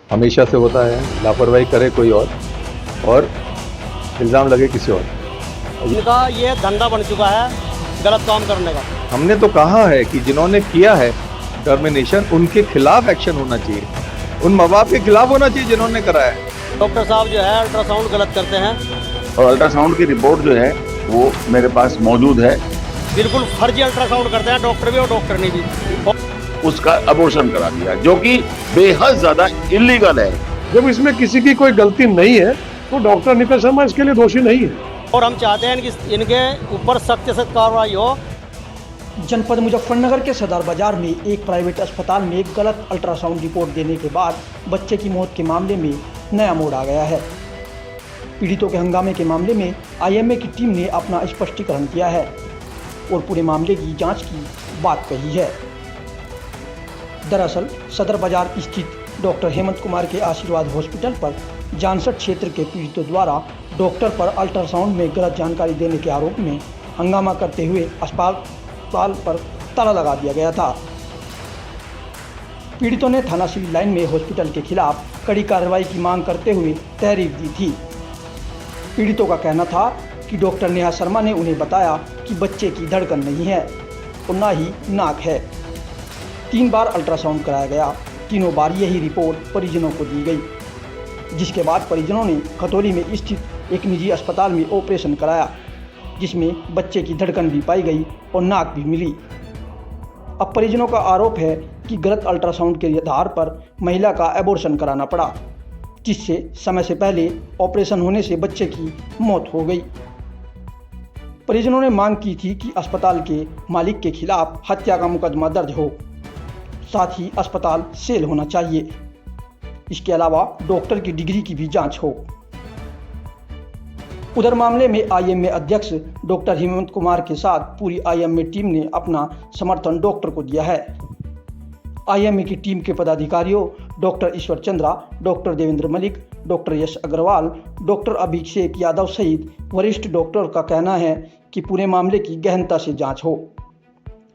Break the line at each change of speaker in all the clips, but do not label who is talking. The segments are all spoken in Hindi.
हमेशा से होता है, लापरवाही करे कोई और इल्ज़ाम लगे किसी और।
इनका ये धंधा बन चुका है गलत काम करने का।
हमने तो कहा है कि जिन्होंने किया है टर्मिनेशन, उनके खिलाफ एक्शन होना चाहिए, उन माँ बाप के खिलाफ होना चाहिए जिन्होंने कराया है।
डॉक्टर साहब जो है अल्ट्रासाउंड गलत करते हैं
और अल्ट्रासाउंड की रिपोर्ट जो है वो मेरे पास मौजूद है।
बिल्कुल फर्जी अल्ट्रासाउंड करते हैं डॉक्टर भी और डॉक्टर नहीं भी।
उसका अबॉर्शन करा दिया जो कि बेहद ज्यादा इलीगल है।
जब इसमें किसी की कोई गलती नहीं है तो डॉक्टर निकल शर्मा इसके लिए दोषी नहीं है
और हम चाहते हैं कि इनके ऊपर सख्त से सख्त कार्रवाई हो।
जनपद मुजफ्फरनगर के सदर बाजार में एक प्राइवेट अस्पताल में गलत अल्ट्रासाउंड रिपोर्ट देने के बाद बच्चे की मौत के मामले में नया मोड़ आ गया है। पीड़ितों के हंगामे के मामले में आईएमए की टीम ने अपना स्पष्टीकरण किया है और पूरे मामले की जांच की बात कही है। दरअसल सदर बाजार स्थित डॉक्टर हेमंत कुमार के आशीर्वाद हॉस्पिटल पर जानसठ क्षेत्र के पीड़ितों द्वारा डॉक्टर पर अल्ट्रासाउंड में गलत जानकारी देने के आरोप में हंगामा करते हुए अस्पताल पर ताला लगा दिया गया था। पीड़ितों ने थाना सिविल लाइन में हॉस्पिटल के खिलाफ कड़ी कार्रवाई की मांग करते हुए तहरीर दी थी। पीड़ितों का कहना था कि डॉक्टर नेहा शर्मा ने उन्हें बताया कि बच्चे की धड़कन नहीं है और न ही नाक है। 3 बार अल्ट्रासाउंड कराया गया, तीनों बार यही रिपोर्ट परिजनों को दी गई, जिसके बाद परिजनों ने खतौली में स्थित एक निजी अस्पताल में ऑपरेशन कराया, जिसमें बच्चे की धड़कन भी पाई गई और नाक भी मिली। अब परिजनों का आरोप है कि गलत अल्ट्रासाउंड के आधार पर महिला का एबॉर्शन कराना पड़ा, जिससे समय से पहले ऑपरेशन होने से बच्चे की मौत हो गई। परिजनों ने मांग की थी कि अस्पताल के मालिक के खिलाफ हत्या का मुकदमा दर्ज हो, साथ ही अस्पताल सेल होना चाहिए। इसके अलावा डॉक्टर की डिग्री की भी जांच हो। उधर मामले में आईएमए अध्यक्ष डॉक्टर हेमंत कुमार के साथ पूरी आईएमए टीम ने अपना समर्थन डॉक्टर को दिया है। आईएमए की टीम के पदाधिकारियों डॉक्टर ईश्वर चंद्रा, डॉक्टर देवेंद्र मलिक, डॉक्टर यश अग्रवाल, डॉक्टर अभिषेक यादव सहित वरिष्ठ डॉक्टर का कहना है कि पूरे मामले की गहनता से जांच हो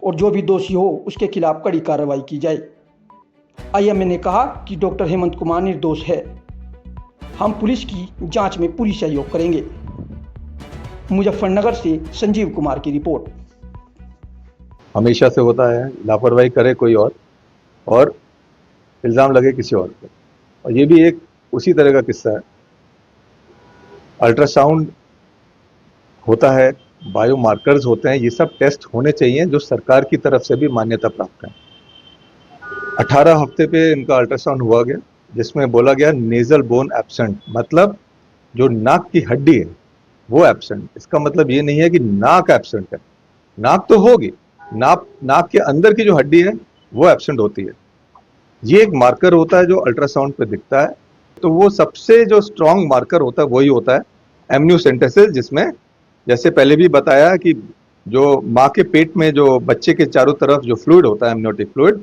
और जो भी दोषी हो उसके खिलाफ कड़ी कार्रवाई की जाए। आईएमए ने कहा कि डॉक्टर हेमंत कुमार निर्दोष है। हम पुलिस की जांच में पूरी सहयोग करेंगे। मुजफ्फरनगर से संजीव कुमार की रिपोर्ट।
हमेशा से होता है, लापरवाही करे कोई और इल्ज़ाम लगे किसी और पे। और ये भी एक उसी तरह का किस्सा है। अल्ट्रासाउंड होता है, बायोमार्कर्स होते हैं, ये सब टेस्ट होने चाहिए जो सरकार की तरफ से भी मान्यता प्राप्त है। 18 हफ्ते पे इनका अल्ट्रासाउंड हुआ गया, जिसमें बोला गया नेजल बोन एब्सेंट, मतलब जो नाक की हड्डी है वो एब्सेंट। इसका मतलब ये नहीं है कि नाक एब्सेंट है, नाक तो होगी, नाक के अंदर की जो हड्डी है वो एब्सेंट होती है। ये एक मार्कर होता है जो अल्ट्रासाउंड पे दिखता है। तो वो सबसे जो स्ट्रॉन्ग मार्कर होता है वही होता है एमनियोसेंटेसिस, जिसमें जैसे पहले भी बताया कि जो माँ के पेट में जो बच्चे के चारों तरफ जो फ्लूइड होता है, एमनियोटिक फ्लूइड,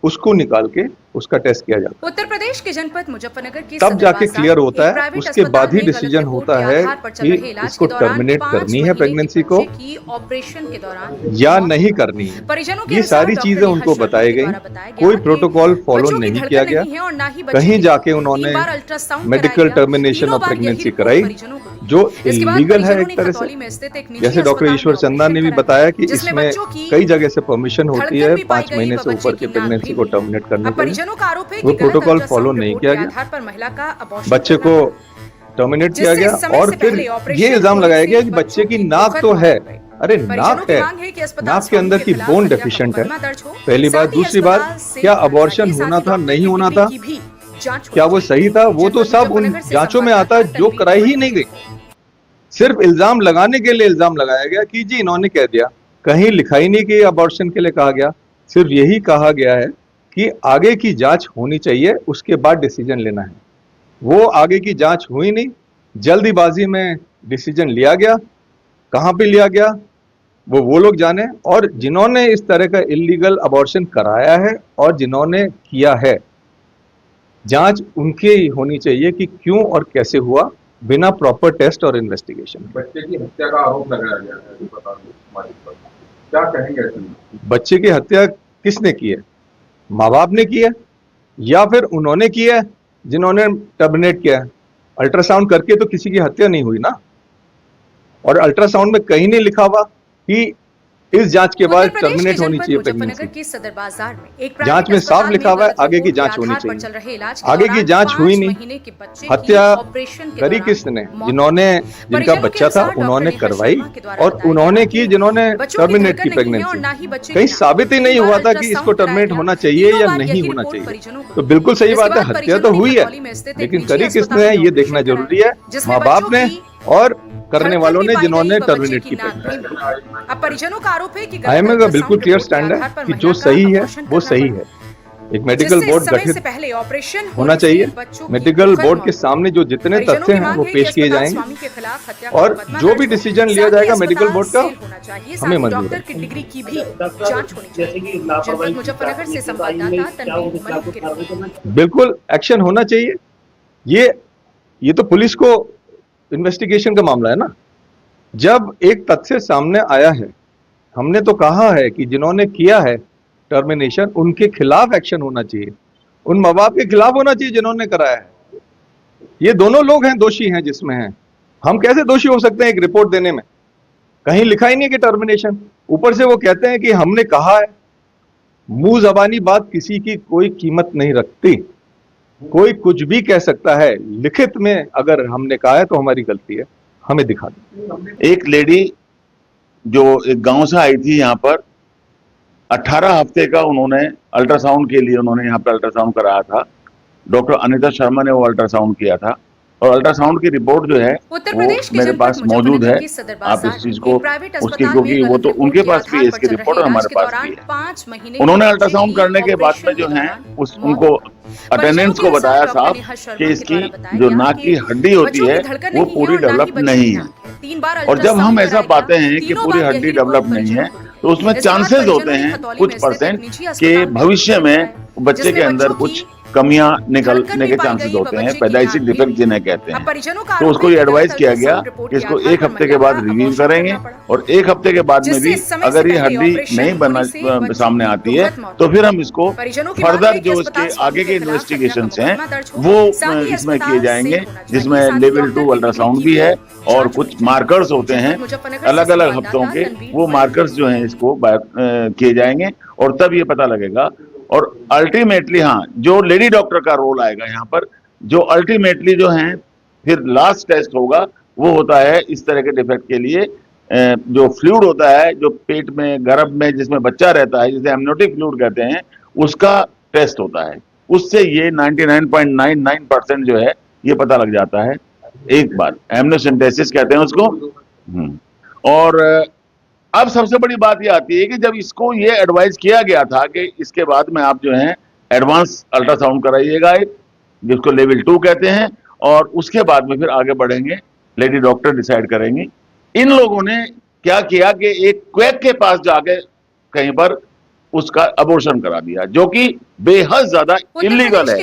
उसको निकाल के उसका टेस्ट किया जाता है।
उत्तर प्रदेश के जनपद मुजफ्फरनगर की
तब जाके क्लियर होता है, उसके बाद ही डिसीजन होता है कि इसको टर्मिनेट करनी है प्रेगनेंसी को
ऑपरेशन के दौरान
या नहीं करनी है। ये सारी चीजें उनको बताई गई, कोई प्रोटोकॉल फॉलो नहीं किया गया। कहीं जाके उन्होंने मेडिकल टर्मिनेशन ऑफ प्रेगनेंसी कराई जो इलीगल है एक तरह से। जैसे डॉक्टर ईश्वर चंदा ने भी बताया कि इसमें कई जगह से परमिशन होती है 5 महीने से ऊपर की प्रेगनेंसी को टर्मिनेट करने के लिए। वो प्रोटोकॉल फॉलो नहीं किया गया, बच्चे को टर्मिनेट किया गया और फिर ये इल्जाम लगाया गया कि बच्चे की नाक तो है। अरे नाक है, नाक के अंदर की बोन डेफिशिएंट है, पहली बात। दूसरी बात, क्या अबॉर्शन होना था, नहीं होना था, क्या वो सही था, वो तो सब उन जांचों में आता है जो कराई ही नहीं गई। सिर्फ इल्जाम लगाने के लिए इल्जाम लगाया गया कि जी इन्होंने कह दिया, कहीं लिखा ही नहीं कि अबॉर्शन के लिए कहा गया। सिर्फ यही कहा गया है कि आगे की जांच होनी चाहिए, उसके बाद डिसीजन लेना है। वो आगे की जांच हुई नहीं, जल्दीबाजी में डिसीजन लिया गया। कहाँ पे लिया गया वो लोग जाने, और जिन्होंने इस तरह का इलीगल अबॉर्शन कराया है और जिन्होंने किया है, जांच उनके ही होनी चाहिए कि क्यों और कैसे हुआ, बिना प्रॉपर टेस्ट और इन्वेस्टिगेशन।
बच्चे की हत्या का आरोप लगाया गया है अस्पताल पर, क्या कहेंगे?
बच्चे की हत्या किसने की है? माँ बाप ने की है या फिर उन्होंने की है जिन्होंने टर्मिनेट किया है। अल्ट्रासाउंड करके तो किसी की हत्या नहीं हुई ना, और अल्ट्रासाउंड में कहीं नहीं लिखा हुआ कि इस जांच के बाद टर्मिनेट होनी चाहिए प्रेगनेंसी।
सदर बाजार में एक
जांच में साफ लिखा हुआ है आगे की जांच होनी चाहिए, आगे की जांच हुई नहीं। हत्या करी किसने? जिनका बच्चा था उन्होंने करवाई, और उन्होंने की जिन्होंने टर्मिनेट की प्रेगनेंसी। कहीं साबित ही नहीं हुआ था कि इसको टर्मिनेट होना चाहिए या नहीं होना चाहिए। तो बिल्कुल सही बात है, हत्या तो हुई है, लेकिन करी किसने है ये देखना जरूरी है, माँ बाप ने और करने वालों ने जिन्होंने टर्मिनेट की प्रेगनेंसी।
अब परिजनों का आरोप है कि
आईएमए का बिल्कुल क्लियर स्टैंड है कि जो सही है वो सही है। एक मेडिकल बोर्ड गठित होना चाहिए, मेडिकल बोर्ड के सामने जो जितने तथ्य हैं वो पेश किए जाएंगे, और जो भी डिसीजन लिया जाएगा मेडिकल बोर्ड का हमें मंजूर है।
की डिग्री की भी जांच होनी चाहिए। जनपद मुजफ्फरनगर से संवाददाता तनवीर मलिक की रिपोर्ट।
बिल्कुल एक्शन होना चाहिए। ये तो पुलिस को इन्वेस्टिगेशन का मामला है ना। जब एक तथ्य सामने आया है, हमने तो कहा है कि जिन्होंने किया है टर्मिनेशन उनके खिलाफ एक्शन होना चाहिए, उन माँ बाप के खिलाफ होना चाहिए जिन्होंने कराया है। ये दोनों लोग हैं, दोषी हैं जिसमें हैं। हम कैसे दोषी हो सकते हैं एक रिपोर्ट देने में? कहीं लिखा ही नहीं कि टर्मिनेशन। ऊपर से वो कहते हैं कि हमने कहा है। मुंह जबानी बात किसी की कोई कीमत नहीं रखती। कोई कुछ भी कह सकता है, लिखित में अगर हमने कहा है तो हमारी गलती है, हमें दिखा दो।
एक लेडी जो एक गांव से आई थी यहाँ पर, 18 हफ्ते का उन्होंने अल्ट्रासाउंड के लिए उन्होंने यहाँ पर अल्ट्रासाउंड कराया था। डॉक्टर अनिता शर्मा ने वो अल्ट्रासाउंड किया था, और अल्ट्रासाउंड की रिपोर्ट जो है वो मेरे पास मौजूद है। आप इस चीज को उसकी, क्योंकि वो तो उनके पास भी है इसकी रिपोर्ट और हमारे पास भी है। उन्होंने अल्ट्रासाउंड करने के बाद में जो है उनको अटेंडेंट्स को बताया साहब कि इसकी जो नाक की हड्डी होती है वो पूरी डेवलप नहीं है। और जब हम ऐसा पाते हैं कि पूरी हड्डी डेवलप नहीं है तो उसमें चांसेस होते हैं कुछ परसेंट के भविष्य में बच्चे के अंदर कुछ कमियां निकलने के चांसेस होते हैं, पैदाइशी डिफेक्ट जिन्हें कहते हैं। तो उसको ये एडवाइस किया गया कि इसको 1 हफ्ते के बाद रिव्यू करेंगे, और 1 हफ्ते के बाद में भी अगर ये हड्डी नहीं बनना सामने आती है तो फिर हम इसको फर्दर जो इसके आगे के इन्वेस्टिगेशन हैं वो इसमें किए जाएंगे, जिसमें लेवल 2 अल्ट्रासाउंड भी है और कुछ मार्कर्स होते हैं अलग अलग हफ्तों के, वो मार्कर्स जो हैं इसको किए जाएंगे, और तब ये पता लगेगा। और अल्टीमेटली हाँ, जो लेडी डॉक्टर का रोल आएगा यहाँ पर, जो अल्टीमेटली जो है फिर लास्ट टेस्ट होगा वो होता है इस तरह के डिफेक्ट के लिए जो फ्लूइड होता है जो पेट में गर्भ में जिसमें बच्चा रहता है, जिसे एमनियोटिक फ्लूइड कहते हैं, उसका टेस्ट होता है। उससे ये 99.99% जो है ये पता लग जाता है एक बार, एमनियोसेंटेसिस कहते हैं उसको। और अब सबसे बड़ी बात ये आती है कि जब इसको ये एडवाइस किया गया था कि इसके बाद में आप जो है एडवांस अल्ट्रासाउंड कराइएगा, जिसको लेवल 2 कहते हैं, और उसके बाद में फिर आगे बढ़ेंगे, लेडी डॉक्टर डिसाइड करेंगे। इन लोगों ने क्या किया कि एक क्वैक के पास जाके कहीं पर उसका अबॉर्शन करा दिया, जो कि बेहद ज्यादा इलीगल है।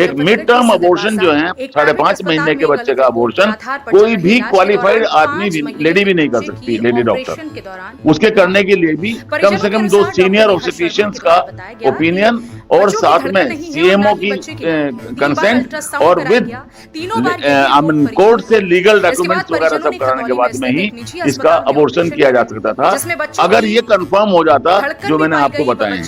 एक मिड टर्म अबॉर्शन जो है 5.5 महीने के बच्चे का अबॉर्शन कोई भी क्वालिफाइड आदमी भी, लेडी भी नहीं कर सकती, लेडी डॉक्टर। उसके करने के लिए भी कम से कम 2 सीनियर ऑब्स्टेट्रिशियंस का ओपिनियन और साथ में सीएमओ की कंसेंट और विद कोर्ट से लीगल डॉक्यूमेंट्स वगैरह सब कराने के बाद में ही इसका अबॉर्शन किया जा सकता था। अगर ये कंफर्म हो जाता जो मैंने आपको बताया है।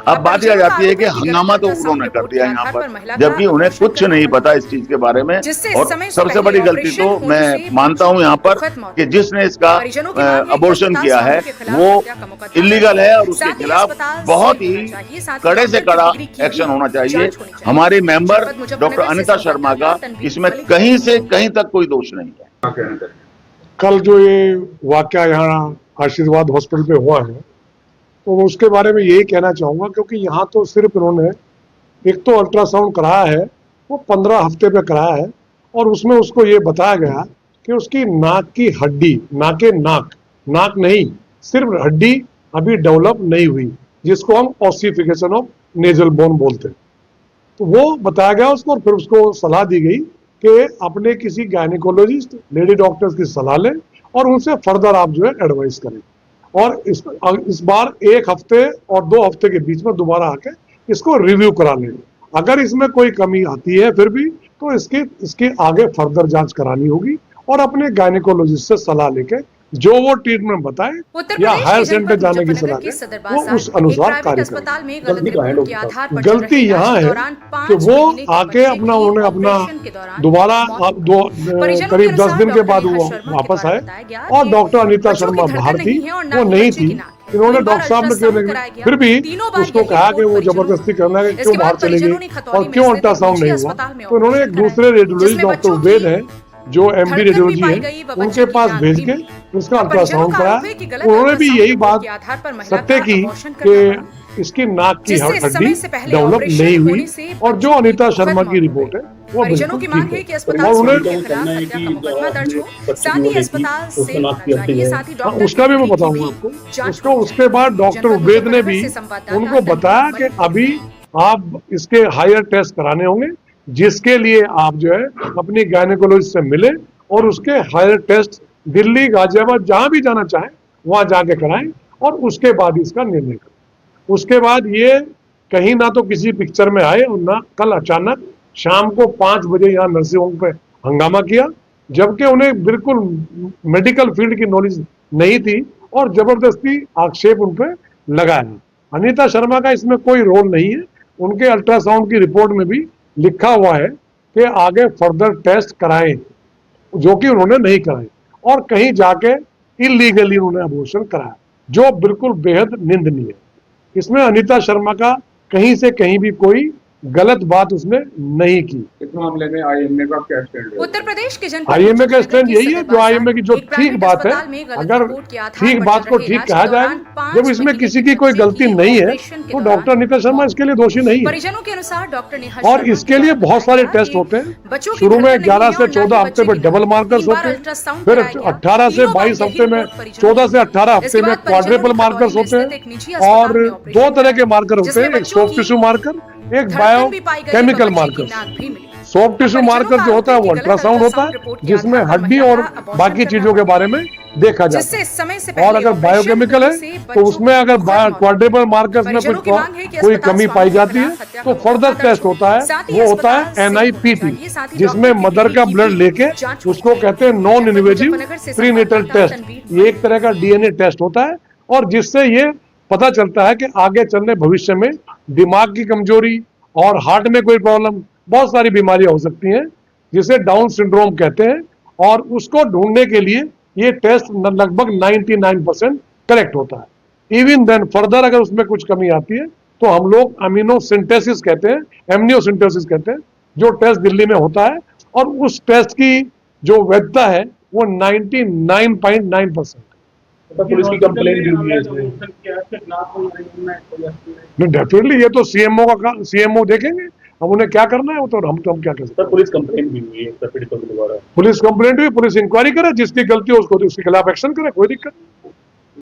अब बात यह जाती है कि हंगामा तो उन्होंने कर दिया यहाँ पर, जबकि उन्हें कुछ नहीं पता इस चीज के बारे में। और सबसे बड़ी गलती तो मैं मानता हूँ यहाँ पर कि जिसने इसका अबॉर्शन किया है वो इलीगल है, और उसके खिलाफ बहुत ही कड़े से कड़ा एक्शन होना चाहिए। हमारे मेंबर डॉक्टर अनिता शर्मा का इसमें कहीं से कहीं तक कोई दोष नहीं है।
कल जो ये वाकया यहाँ आशीर्वाद हॉस्पिटल पे हुआ है तो उसके बारे में यही कहना चाहूँगा, क्योंकि यहाँ तो सिर्फ इन्होंने एक तो अल्ट्रासाउंड कराया है, वो 15 हफ्ते पे कराया है, और उसमें उसको ये बताया गया कि उसकी नाक की हड्डी, नाक नहीं, सिर्फ हड्डी अभी डेवलप नहीं हुई, जिसको हम ऑसिफिकेशन ऑफ नेजल बोन बोलते हैं। तो वो बताया गया उसको, और फिर उसको सलाह दी गई कि अपने किसी गायनिकोलॉजिस्ट, लेडी डॉक्टर्स की सलाह लें और उनसे फर्दर आप जो है एडवाइस करें। और इस बार 1 हफ्ते और 2 हफ्ते के बीच में दोबारा आके इसको रिव्यू करा लें। अगर इसमें कोई कमी आती है फिर भी तो इसके आगे फर्दर जांच करानी होगी और अपने गायनेकोलॉजिस्ट से सलाह लेके जो वो ट्रीटमेंट बताए या हायर सेंटर जाने की सलाह दे वो उस अनुसार कार्य करें। गलती यहाँ है कि वो आके उन्होंने अपना दोबारा करीब 10 दिन के बाद वो वापस आए और डॉक्टर अनीता शर्मा बाहर थी, वो नहीं थी। इन्होंने डॉक्टर साहब ने फिर भी उसको कहा कि वो जबरदस्ती करना है, क्यों बाहर चले गए और क्यों अल्ट्रासाउंड नहीं हुआ। तो इन्होंने एक दूसरे रेडियोलॉजिस्ट डॉक्टर उबैद है जो एमडी रेडियोलॉजी है, उनके पास भेज के उसका अल्ट्रासाउंड कराया। उन्होंने भी यही बात सत्य की कि इसकी नाक की हड्डी डेवलप नहीं हुई और जो अनीता शर्मा की रिपोर्ट है वो बिल्कुल ठीक है। और उन्हें उसका भी मैं बताऊंगा आपको। उसके बाद डॉक्टर उबैद ने भी उनको बताया कि अभी आप इसके हायर टेस्ट कराने होंगे, जिसके लिए आप जो है अपनी गायनेकोलॉजिस्ट से मिले और उसके हायर टेस्ट दिल्ली, गाजियाबाद जहां भी जाना चाहें वहां जाके कराएं और उसके बाद इसका निर्णय करें। उसके बाद ये कहीं ना तो किसी पिक्चर में आए और ना कल अचानक शाम को 5 बजे यहाँ नर्सिंग होम पे हंगामा किया, जबकि उन्हें बिल्कुल मेडिकल फील्ड की नॉलेज नहीं थी और जबरदस्ती आक्षेप उन पे लगाया। अनीता शर्मा का इसमें कोई रोल नहीं है। उनके अल्ट्रासाउंड की रिपोर्ट में भी लिखा हुआ है कि आगे फर्दर टेस्ट कराएं, जो कि उन्होंने नहीं कराए और कहीं जाके इलीगली उन्होंने अबॉर्शन कराया, जो बिल्कुल बेहद निंदनीय है। इसमें अनीता शर्मा का कहीं से कहीं भी कोई गलत बात उसने नहीं की।
इस मामले में आईएमए का क्या स्टैंड है?
उत्तर प्रदेश के
आईएमए का स्टैंड यही है, जो आईएमए की जो ठीक बात है, अगर ठीक बात को ठीक कहा जाए, जब इसमें किसी की कोई गलती नहीं है तो डॉक्टर अनीता शर्मा इसके लिए दोषी नहीं है।
परिजनों के अनुसार डॉक्टर ने
और इसके लिए बहुत सारे टेस्ट होते हैं। शुरू में 11 से 14 हफ्ते में डबल मार्कर्स होते हैं, फिर 18 से 22 हफ्ते में 14 से 18 हफ्ते में क्वाड्रेपल मार्कर्स होते हैं और 2 तरह के मार्कर होते हैं, एक सॉफ्ट टिश्यू मार्कर, एक bio chemical marker. Soft tissue marker जो होता है वो अल्ट्रासाउंड होता है, जिसमें हड्डी और बाकी चीजों के बारे में देखा जाता है। और अगर बायोकेमिकल है तो उसमें अगर क्वाड्रेपल मार्कर्स में कोई कमी पाई जाती है तो फर्दर टेस्ट होता है, वो होता है NIPT, जिसमें मदर का ब्लड लेके उसको कहते हैं नॉन इन्वेजिव प्रीनेटल टेस्ट। ये एक तरह का DNA टेस्ट होता है और जिससे ये पता चलता है कि आगे चलने भविष्य में दिमाग की कमजोरी और हार्ट में कोई प्रॉब्लम, बहुत सारी बीमारियां हो सकती हैं जिसे डाउन सिंड्रोम कहते हैं, और उसको ढूंढने के लिए ये टेस्ट लगभग 99% करेक्ट होता है। इवन देन फर्दर अगर उसमें कुछ कमी आती है तो हम लोग अमीनोसिंथेसिस कहते हैं, एमनियोसिंथेसिस कहते हैं, जो टेस्ट दिल्ली में होता है और उस टेस्ट की जो वैधता है वो 99.9%।
पुलिस की कंप्लेंट भी हुई है इसमें।
डेफिनेटली ये तो सीएमओ देखेंगे, अब उन्हें क्या करना है वो तो हम क्या कर सकते हैं।
पुलिस कंप्लेंट भी हुई है पीड़ितों के द्वारा।
पुलिस कंप्लेंट हुई, पुलिस इंक्वायरी करे, जिसकी गलती हो उसको उसके खिलाफ एक्शन करे, कोई दिक्कत नहीं।